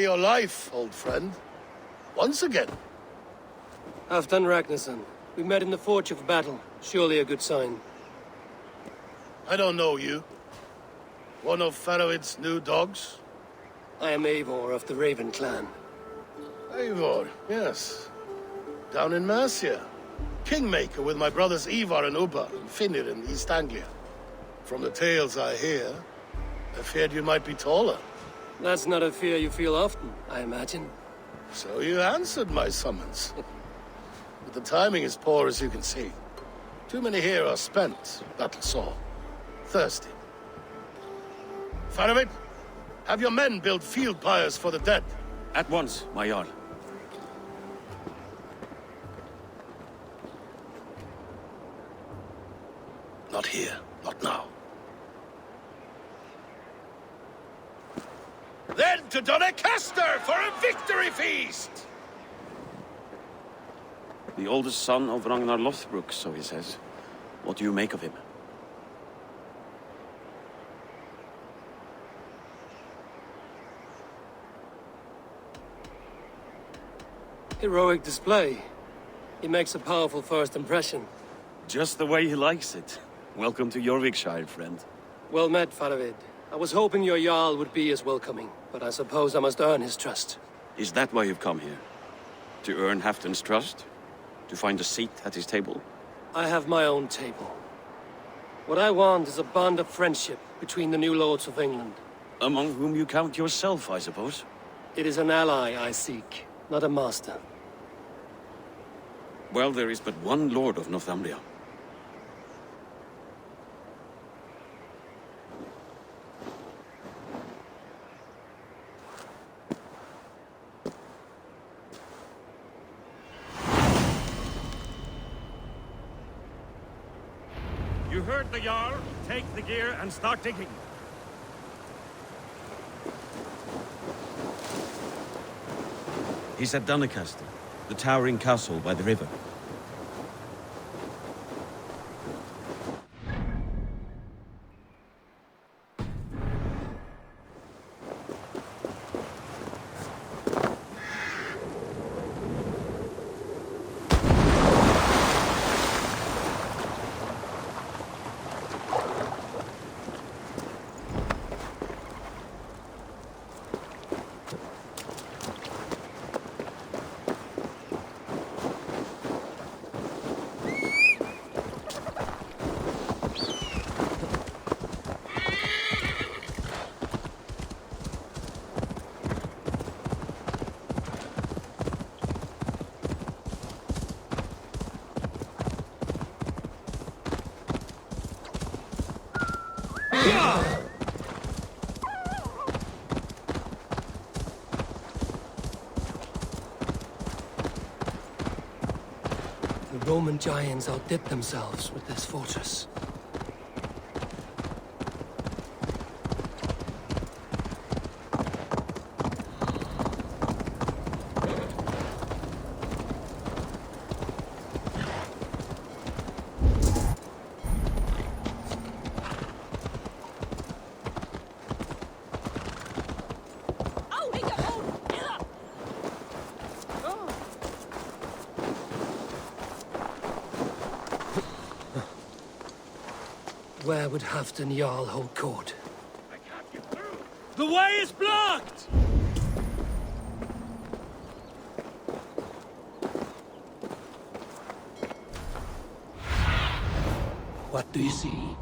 your life, old friend. Once again. Halfdan Ragnarsson. We met in the Forge of Battle. Surely a good sign. I don't know you. One of Faroid's new dogs? I am Eivor of the Raven clan. Eivor, yes. Down in Mercia. Kingmaker with my brothers Eivor and Ubba and Finnir in East Anglia. From the tales I hear, I feared you might be taller. That's not a fear you feel often, I imagine. So you answered my summons. But the timing is poor, as you can see. Too many here are spent, battle-sore, thirsty. Faramir, have your men build field pyres for the dead. At once, my Jarl. Not here, not now. Then to Doncaster for a victory feast! The oldest son of Ragnar Lothbrok, so he says. What do you make of him? Heroic display. He makes a powerful first impression. Just the way he likes it. Welcome to Jorvikshire, friend. Well met, Faravid. I was hoping your Jarl would be as welcoming, but I suppose I must earn his trust. Is that why you've come here? To earn Halfdan's trust? To find a seat at his table? I have my own table. What I want is a bond of friendship between the new lords of England. Among whom you count yourself, I suppose? It is an ally I seek, not a master. Well, there is but one lord of Northumbria. You heard the Jarl. Take the gear and start digging. He's at Doncaster, the towering castle by the river. The Roman giants outdid themselves with this fortress. Where would Halfdan Jarl hold court? The way is blocked! What do you see?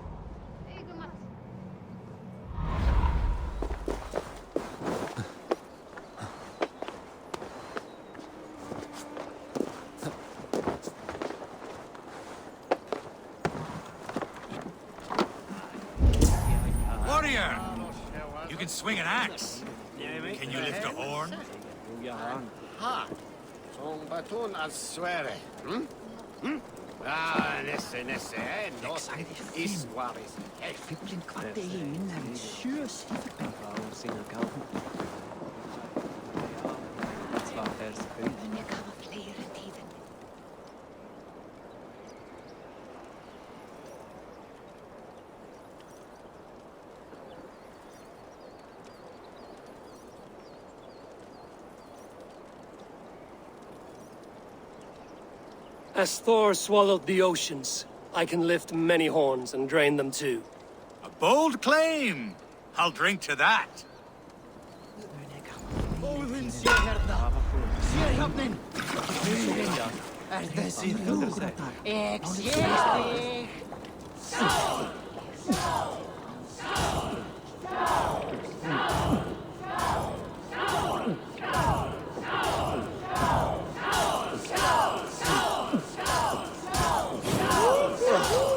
Warrior! You can swing an axe. Can you lift a horn? Ha! Som baton as sweare. Ah, nesse, nos is waris. Fippelin kvart i ingen er en sjøs fippelin. Men jeg kan ha flere tiden. As Thor swallowed the oceans, I can lift many horns and drain them too. A bold claim! I'll drink to that.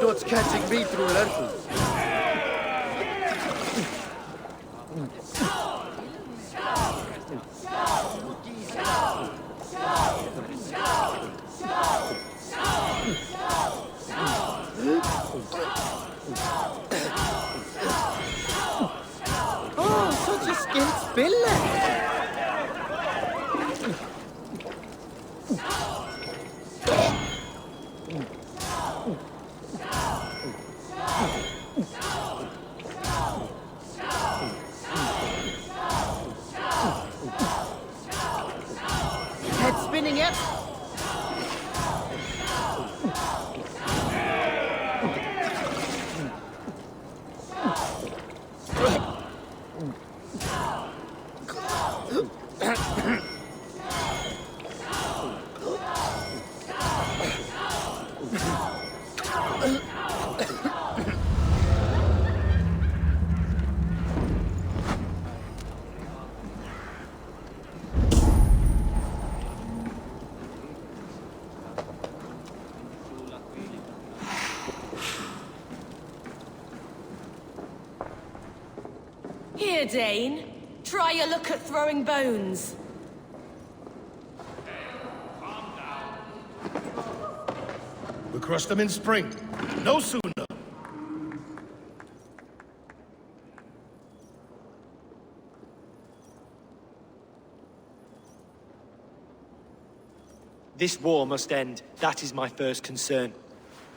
Not catching me through lentils. Oh, such a skilled spiller! Head spinning it. Here, Dane. Try your luck at throwing bones. We crushed them in spring. No sooner. This war must end. That is my first concern.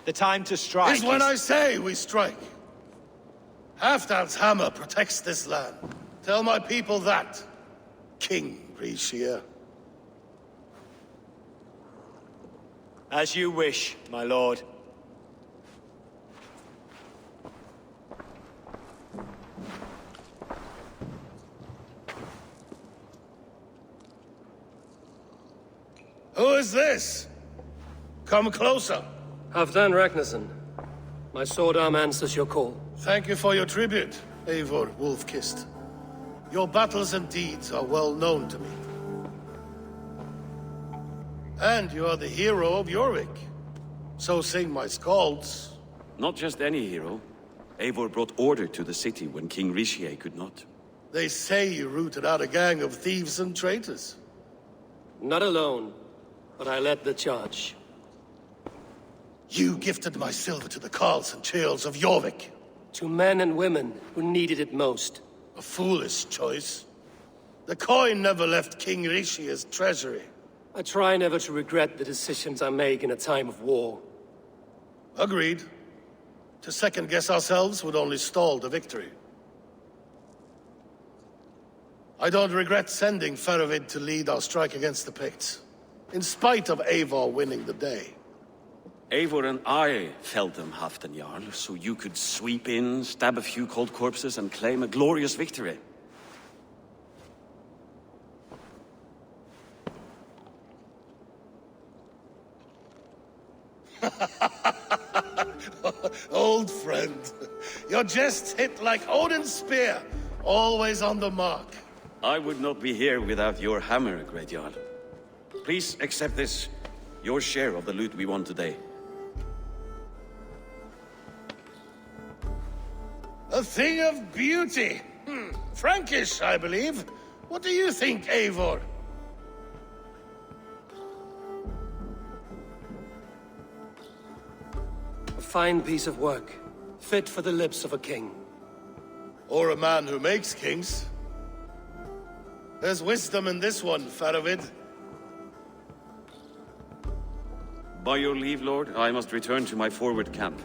The time to strike Is when I say we strike. Halfdan's hammer protects this land. Tell my people that, King Rishia. As you wish, my lord. Who is this? Come closer. Halfdan Ragnarsson. My sword arm answers your call. Thank you for your tribute, Eivor Wolf-Kissed. Your battles and deeds are well known to me. And you are the hero of Jorvik. So sing my skalds. Not just any hero. Eivor brought order to the city when King Rishie could not. They say you rooted out a gang of thieves and traitors. Not alone, but I led the charge. You gifted my silver to the carls and churls of Jorvik. To men and women who needed it most. A foolish choice. The coin never left King Rishie's treasury. I try never to regret the decisions I make in a time of war. Agreed. To second-guess ourselves would only stall the victory. I don't regret sending Faravid to lead our strike against the Picts, in spite of Eivor winning the day. Eivor and I felled them, Halfdan Jarl, so you could sweep in, stab a few cold corpses, and claim a glorious victory. Old friend, your jests hit like Odin's spear, always on the mark. I would not be here without your hammer, Great Jarl. Please accept this, your share of the loot we won today. A thing of beauty. Frankish, I believe. What do you think, Eivor? A fine piece of work, fit for the lips of a king. Or a man who makes kings. There's wisdom in this one, Faravid. By your leave, Lord, I must return to my forward camp.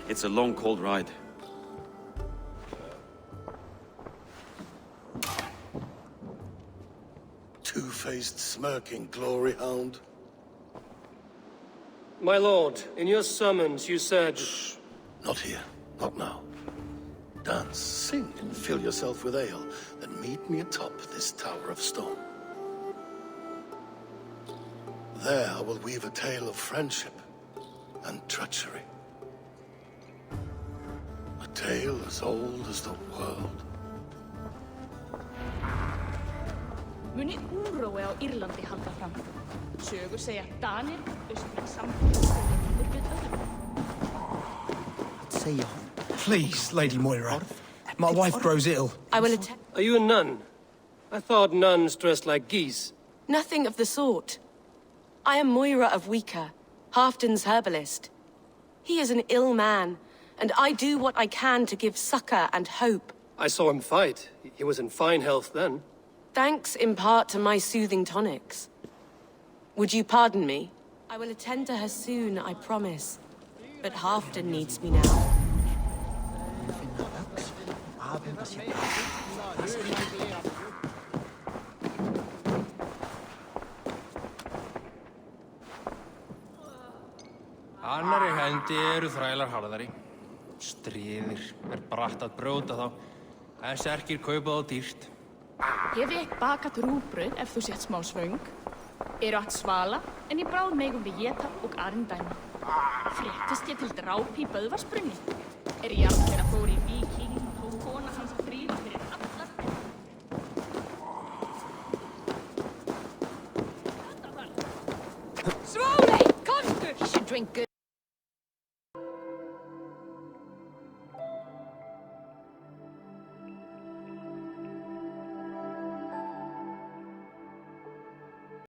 It's a long, cold ride. Two-faced, smirking glory hound. My lord, in your summons you said... Shh. Not here. Not now. Dance, sing, and fill yourself with ale. Then meet me atop this tower of stone. There I will weave a tale of friendship and treachery. A tale as old as the world. Muni úrói á Írlandi halda fram. Sögur segja Danir, austmenn samfélagsstofnir við öðrum. Please, Lady Moira. My wife grows ill. I will attend. Are you a nun? I thought nuns dressed like geese. Nothing of the sort. I am Moira of Wika, Halfdan's herbalist. He is an ill man, and I do what I can to give succor and hope. I saw him fight. He was in fine health then. Thanks in part to my soothing tonics. Would you pardon me? I will attend to her soon, I promise. But Halfdan needs me now. Annarri hendi eru þrælar harðari. Stríðir bratt að brjóta þá, en sterkir kaupa þá dýrt. Hef ég bakað rúgbrauð ef þú sett smá svöng. Eru att svala, en í bráð megum við éta og arindæma. Fréttist ég til dráp í Böðvarsbrunni. Jarlera fór í Viking, tók kona hans fríða fyrir allar. Svóley, komstu! You should drink good.